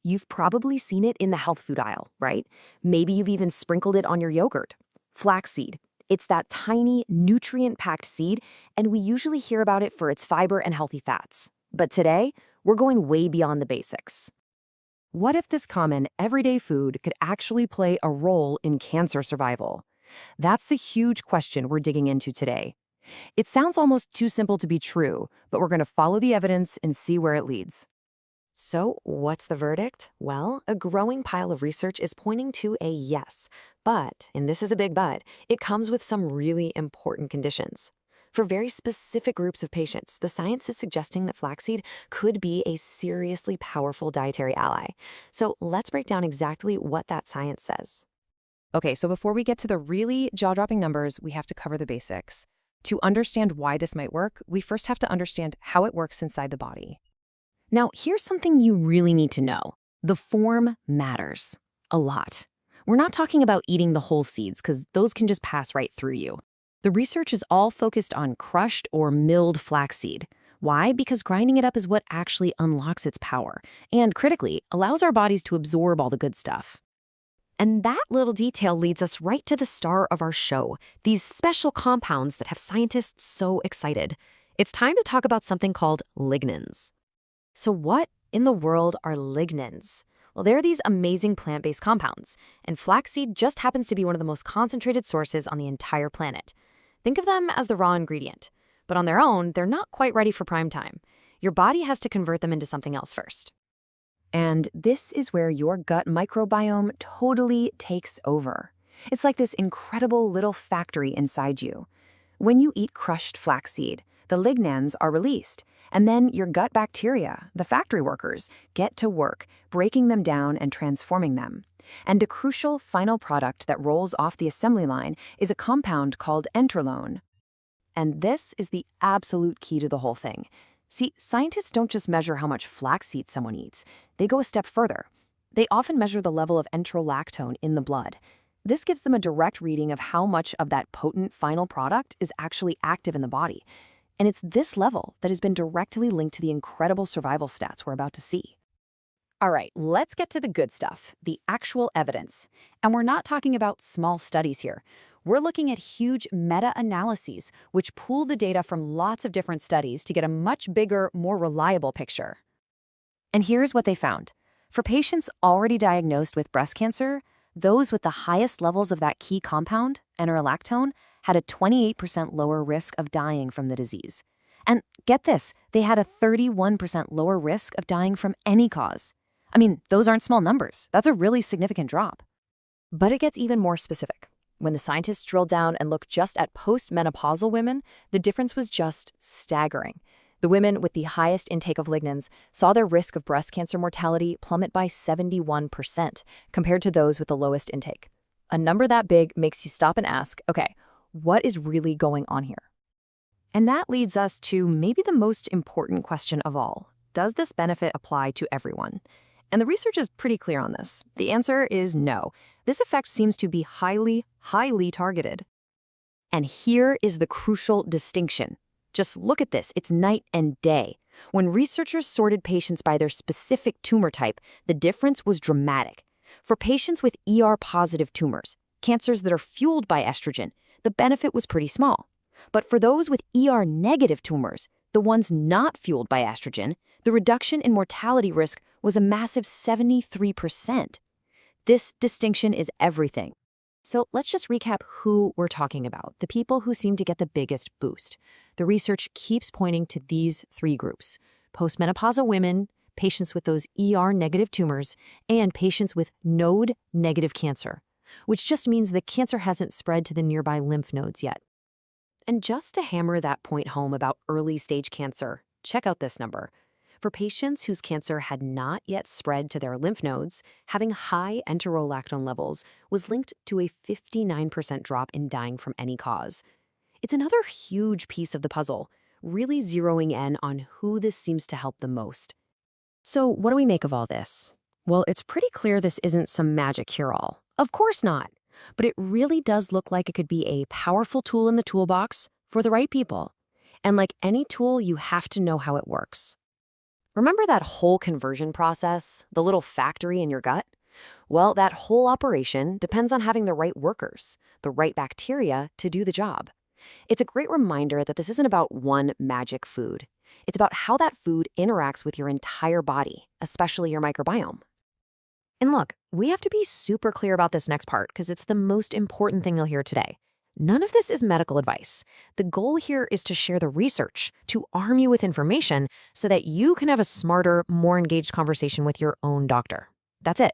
You've probably seen it in the health food aisle, right? Maybe you've even sprinkled it on your yogurt. Flaxseed. It's that tiny, nutrient-packed seed, and we usually hear about it for its fiber and healthy fats. But today, we're going way beyond the basics. What if this common, everyday food could actually play a role in cancer survival? That's the huge question we're digging into today. It sounds almost too simple to be true, but we're going to follow the evidence and see where it leads. So, what's the verdict? Well, a growing pile of research is pointing to a yes. But, and this is a big but, it comes with some really important conditions. For very specific groups of patients, the science is suggesting that flaxseed could be a seriously powerful dietary ally. So, let's break down exactly what that science says. Okay, so before we get to the really jaw-dropping numbers, we have to cover the basics. To understand why this might work, we first have to understand how it works inside the body. Now, here's something you really need to know. The form matters a lot. We're not talking about eating the whole seeds, because those can just pass right through you. The research is all focused on crushed or milled flaxseed. Why? Because grinding it up is what actually unlocks its power, and critically, allows our bodies to absorb all the good stuff. And that little detail leads us right to the star of our show, these special compounds that have scientists so excited. It's time to talk about something called lignans. So what in the world are lignans? Well, they're these amazing plant-based compounds, and flaxseed just happens to be one of the most concentrated sources on the entire planet. Think of them as the raw ingredient, but on their own, they're not quite ready for prime time. Your body has to convert them into something else first. And this is where your gut microbiome totally takes over. It's like this incredible little factory inside you. When you eat crushed flaxseed, the lignans are released, and then your gut bacteria, the factory workers, get to work, breaking them down and transforming them. And a crucial final product that rolls off the assembly line is a compound called enterolone. And this is the absolute key to the whole thing. See, scientists don't just measure how much flaxseed someone eats. They go a step further. They often measure the level of enterolactone in the blood. This gives them a direct reading of how much of that potent final product is actually active in the body. And it's this level that has been directly linked to the incredible survival stats we're about to see. All right, let's get to the good stuff, the actual evidence. And we're not talking about small studies here. We're looking at huge meta-analyses, which pool the data from lots of different studies to get a much bigger, more reliable picture. And here's what they found. For patients already diagnosed with breast cancer, those with the highest levels of that key compound, enterolactone, had a 28% lower risk of dying from the disease. And get this, they had a 31% lower risk of dying from any cause. I mean, those aren't small numbers. That's a really significant drop. But it gets even more specific. When the scientists drilled down and looked just at postmenopausal women, the difference was just staggering. The women with the highest intake of lignans saw their risk of breast cancer mortality plummet by 71% compared to those with the lowest intake. A number that big makes you stop and ask, okay, what is really going on here? And that leads us to maybe the most important question of all. Does this benefit apply to everyone? And the research is pretty clear on this. The answer is no. This effect seems to be highly, highly targeted. And here is the crucial distinction. Just look at this, it's night and day. When researchers sorted patients by their specific tumor type, the difference was dramatic. For patients with ER-positive tumors, cancers that are fueled by estrogen, the benefit was pretty small. But for those with ER-negative tumors, the ones not fueled by estrogen, the reduction in mortality risk was a massive 73%. This distinction is everything. So let's just recap who we're talking about, the people who seem to get the biggest boost. The research keeps pointing to these three groups: postmenopausal women, patients with those ER-negative tumors, and patients with node-negative cancer, which just means the cancer hasn't spread to the nearby lymph nodes yet. And just to hammer that point home about early-stage cancer, check out this number. For patients whose cancer had not yet spread to their lymph nodes, having high enterolactone levels was linked to a 59% drop in dying from any cause. It's another huge piece of the puzzle, really zeroing in on who this seems to help the most. So what do we make of all this? Well, it's pretty clear this isn't some magic cure-all. Of course not. But it really does look like it could be a powerful tool in the toolbox for the right people. And like any tool, you have to know how it works. Remember that whole conversion process, the little factory in your gut? Well, that whole operation depends on having the right workers, the right bacteria to do the job. It's a great reminder that this isn't about one magic food. It's about how that food interacts with your entire body, especially your microbiome. And look, we have to be super clear about this next part because it's the most important thing you'll hear today. None of this is medical advice. The goal here is to share the research, to arm you with information so that you can have a smarter, more engaged conversation with your own doctor. That's it.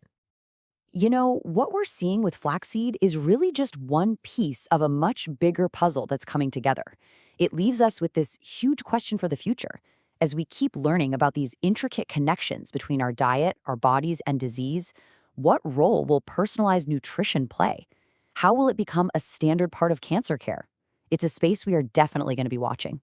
You know, what we're seeing with flaxseed is really just one piece of a much bigger puzzle that's coming together. It leaves us with this huge question for the future. As we keep learning about these intricate connections between our diet, our bodies, and disease, what role will personalized nutrition play? How will it become a standard part of cancer care? It's a space we are definitely going to be watching.